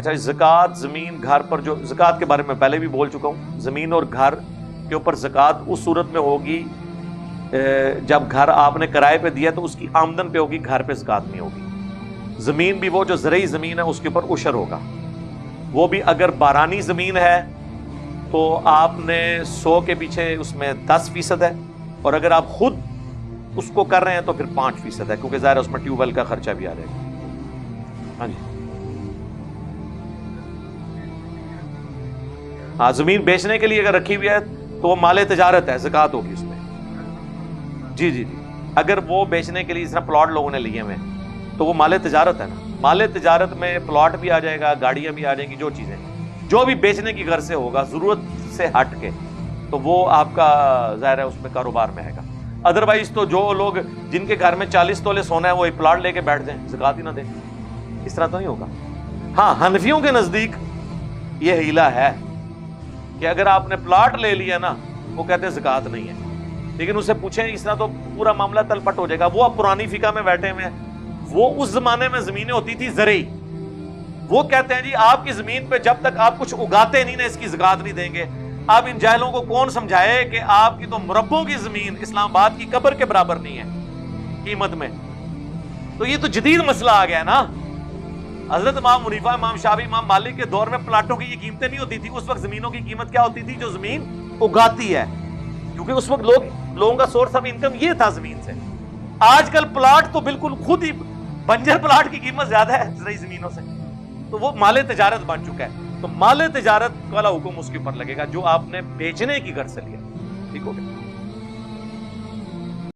اچھا زکوٰۃ زمین گھر پر، جو زکوٰۃ کے بارے میں پہلے بھی بول چکا ہوں، زمین اور گھر کے اوپر زکوٰۃ اس صورت میں ہوگی جب گھر آپ نے کرائے پہ دیا تو اس کی آمدن پہ ہوگی، گھر پہ زکوٰۃ نہیں ہوگی۔ زمین بھی وہ جو زرعی زمین ہے اس کے اوپر عشر ہوگا، وہ بھی اگر بارانی زمین ہے تو آپ نے 100 کے پیچھے اس میں 10% ہے، اور اگر آپ خود اس کو کر رہے ہیں تو پھر 5% ہے، کیونکہ ظاہر ہے اس میں ٹیوب ویل کا خرچہ بھی آ جائے گا۔ ہاں جی، ہاں زمین بیچنے کے لیے اگر رکھی ہوئی ہے تو وہ مال تجارت ہے، زکوٰۃ ہوگی اس میں۔ جی جی جی، اگر وہ بیچنے کے لیے، اس طرح پلاٹ لوگوں نے لیے ہوئے تو وہ مال تجارت ہے نا، مال تجارت میں پلاٹ بھی آ جائے گا، گاڑیاں بھی آ جائیں گی، جو چیزیں جو بھی بیچنے کی غرض سے ہوگا ضرورت سے ہٹ کے، تو وہ آپ کا ظاہر ہے اس میں کاروبار میں ہے گا۔ ادروائز تو جو لوگ جن کے گھر میں 40 تولے سونا ہے وہ ایک پلاٹ لے کے بیٹھ جائیں، زکوٰۃ ہی نہ دیں، اس طرح تو نہیں ہوگا۔ ہاں حنفیوں کے نزدیک یہ ہیلا ہے کہ اگر آپ نے پلاٹ لے لیا نا، وہ کہتے ہیں زکوٰۃ نہیں ہے، لیکن اسے پوچھیں اس طرح تو پورا معاملہ تل پٹ ہو جائے گا۔ وہ اب پرانی فقہ میں بیٹھے ہوئے ہیں، وہ اس زمانے میں زمینیں ہوتی تھی زرعی، وہ کہتے ہیں جی آپ کی زمین پہ جب تک آپ کچھ اگاتے نہیں نا اس کی زکوٰۃ نہیں دیں گے۔ اب ان جاہلوں کو کون سمجھائے کہ آپ کی تو مربوں کی زمین اسلام آباد کی قبر کے برابر نہیں ہے قیمت میں، تو یہ تو جدید مسئلہ آ گیا نا۔ حضرت امام حنیفہ، امام شافعی، امام مالک کے دور میں پلاٹوں کی یہ قیمتیں نہیں ہوتی تھی، اس وقت زمینوں کی قیمت کیا ہوتی تھی؟ جو زمین اگاتی ہے، کیونکہ اس وقت لوگوں کا سورس آف انکم یہ تھا زمین سے۔ آج کل پلاٹ تو بالکل خود ہی بنجر پلاٹ کی قیمت زیادہ ہے زرعی زمینوں سے، تو وہ مال تجارت بن چکا ہے، تو مال تجارت والا حکم اس کے اوپر لگے گا جو آپ نے بیچنے کی غرض سے لیا۔ ٹھیک ہو گیا؟